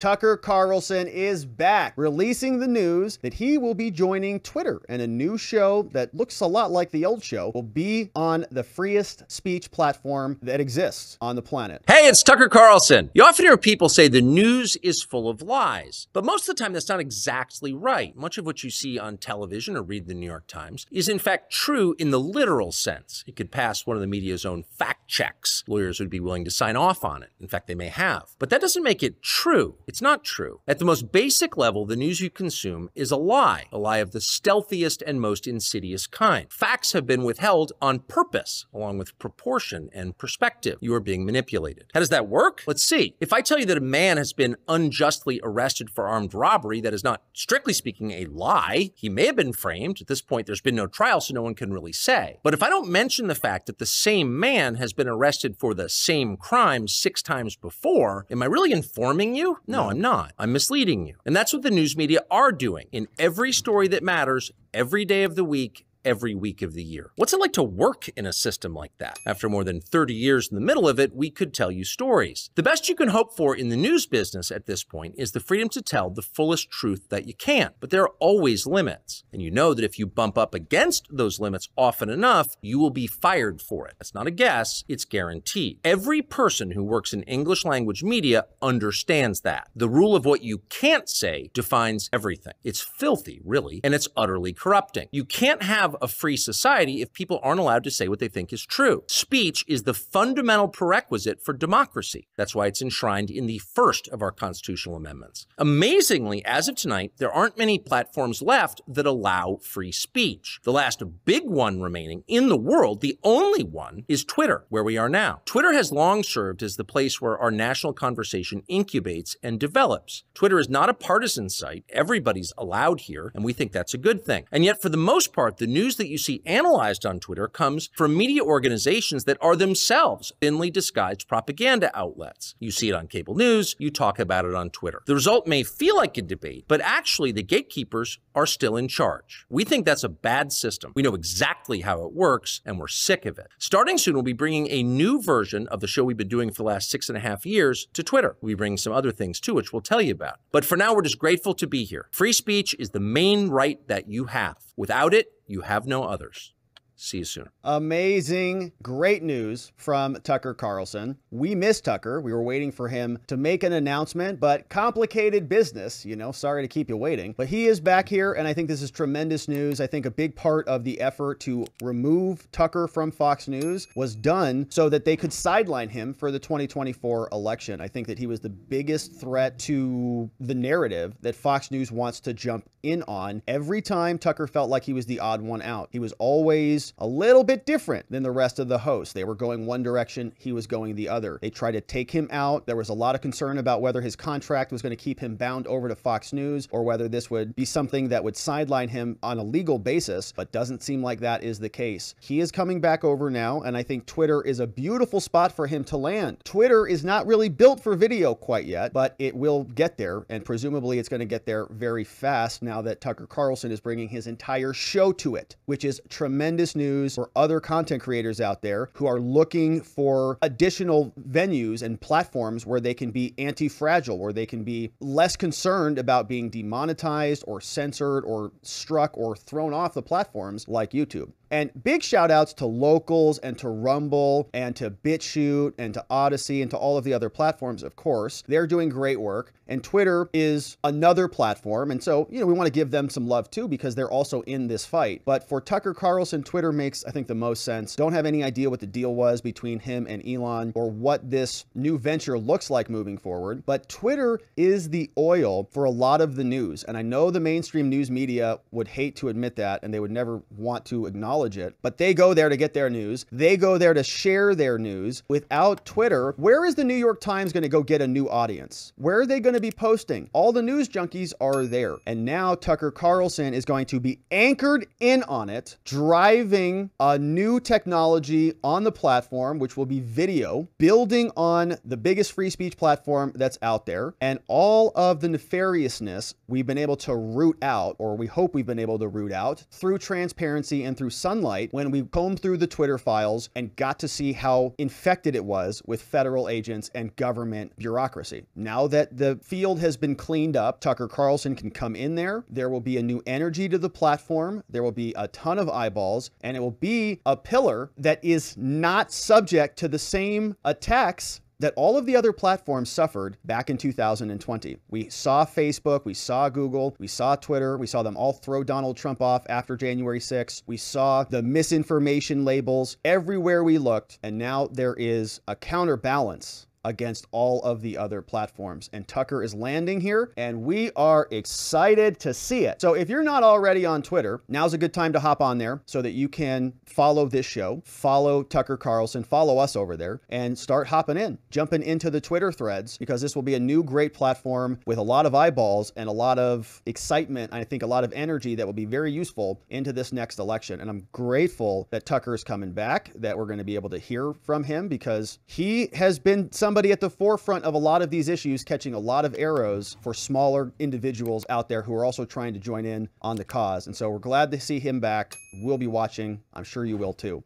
Tucker Carlson is back, releasing the news that he will be joining Twitter, and a new show that looks a lot like the old show will be on the freest speech platform that exists on the planet. Hey, it's Tucker Carlson. You often hear people say the news is full of lies, but most of the time that's not exactly right. Much of what you see on television or read the New York Times is in fact true in the literal sense. It could pass one of the media's own fact checks. Lawyers would be willing to sign off on it. In fact, they may have. But that doesn't make it true. It's not true. At the most basic level, the news you consume is a lie of the stealthiest and most insidious kind. Facts have been withheld on purpose, along with proportion and perspective. You are being manipulated. How does that work? Let's see. If I tell you that a man has been unjustly arrested for armed robbery, that is not, strictly speaking, a lie. He may have been framed. At this point, there's been no trial, so no one can really say. But if I don't mention the fact that the same man has been arrested for the same crime 6 times before, am I really informing you? No, I'm not. I'm misleading you. And that's what the news media are doing in every story that matters, every day of the week, every week of the year. What's it like to work in a system like that? After more than 30 years in the middle of it, we could tell you stories. The best you can hope for in the news business at this point is the freedom to tell the fullest truth that you can. But there are always limits. And you know that if you bump up against those limits often enough, you will be fired for it. That's not a guess, it's guaranteed. Every person who works in English language media understands that. The rule of what you can't say defines everything. It's filthy, really, and it's utterly corrupting. You can't have a free society if people aren't allowed to say what they think is true. Speech is the fundamental prerequisite for democracy. That's why it's enshrined in the first of our constitutional amendments. Amazingly, as of tonight, there aren't many platforms left that allow free speech. The last big one remaining in the world, the only one, is Twitter, where we are now. Twitter has long served as the place where our national conversation incubates and develops. Twitter is not a partisan site. Everybody's allowed here, and we think that's a good thing. And yet, for the most part, the news that you see analyzed on Twitter comes from media organizations that are themselves thinly disguised propaganda outlets. You see it on cable news, you talk about it on Twitter. The result may feel like a debate, but actually the gatekeepers are still in charge. We think that's a bad system. We know exactly how it works, and we're sick of it. Starting soon, we'll be bringing a new version of the show we've been doing for the last 6.5 years to Twitter. We'll be bringing some other things too, which we'll tell you about. But for now, we're just grateful to be here. Free speech is the main right that you have. Without it, you have no others. See you soon. Amazing, great news from Tucker Carlson. We miss Tucker. We were waiting for him to make an announcement, but complicated business, you know, sorry to keep you waiting. But he is back here, and I think this is tremendous news. I think a big part of the effort to remove Tucker from Fox News was done so that they could sideline him for the 2024 election. I think that he was the biggest threat to the narrative that Fox News wants to jump in on. Every time Tucker felt like he was the odd one out, he was always a little bit different than the rest of the hosts. They were going one direction, he was going the other. They tried to take him out. There was a lot of concern about whether his contract was going to keep him bound over to Fox News or whether this would be something that would sideline him on a legal basis, but doesn't seem like that is the case. He is coming back over now, and I think Twitter is a beautiful spot for him to land. Twitter is not really built for video quite yet, but it will get there, and presumably it's going to get there very fast now that Tucker Carlson is bringing his entire show to it, which is tremendous news for other content creators out there who are looking for additional venues and platforms where they can be anti-fragile, where they can be less concerned about being demonetized or censored or struck or thrown off the platforms like YouTube. And big shout outs to Locals and to Rumble and to BitChute and to Odyssey and to all of the other platforms, of course. They're doing great work. And Twitter is another platform. And so, you know, we want to give them some love too because they're also in this fight. But for Tucker Carlson, Twitter makes, I think, the most sense. Don't have any idea what the deal was between him and Elon or what this new venture looks like moving forward. But Twitter is the oil for a lot of the news. And I know the mainstream news media would hate to admit that, and they would never want to acknowledge it, but they go there to get their news. They go there to share their news. Without Twitter, where is the New York Times going to go get a new audience? Where are they going to be posting? All the news junkies are there. And now Tucker Carlson is going to be anchored in on it, driving a new technology on the platform, which will be video, building on the biggest free speech platform that's out there. And all of the nefariousness we've been able to root out, or we hope we've been able to root out through transparency and through sunlight when we combed through the Twitter files and got to see how infected it was with federal agents and government bureaucracy. Now that the field has been cleaned up, Tucker Carlson can come in there. There will be a new energy to the platform. There will be a ton of eyeballs, and it will be a pillar that is not subject to the same attacks that all of the other platforms suffered back in 2020. We saw Facebook, we saw Google, we saw Twitter, we saw them all throw Donald Trump off after January 6th. We saw the misinformation labels everywhere we looked, and now there is a counterbalance against all of the other platforms. And Tucker is landing here, and we are excited to see it. So if you're not already on Twitter, now's a good time to hop on there so that you can follow this show, follow Tucker Carlson, follow us over there, and start hopping in, jumping into the Twitter threads, because this will be a new great platform with a lot of eyeballs and a lot of excitement, and I think a lot of energy that will be very useful into this next election. And I'm grateful that Tucker is coming back, that we're going to be able to hear from him, because he has been somebody at the forefront of a lot of these issues, catching a lot of arrows for smaller individuals out there who are also trying to join in on the cause. And so we're glad to see him back. We'll be watching. I'm sure you will too.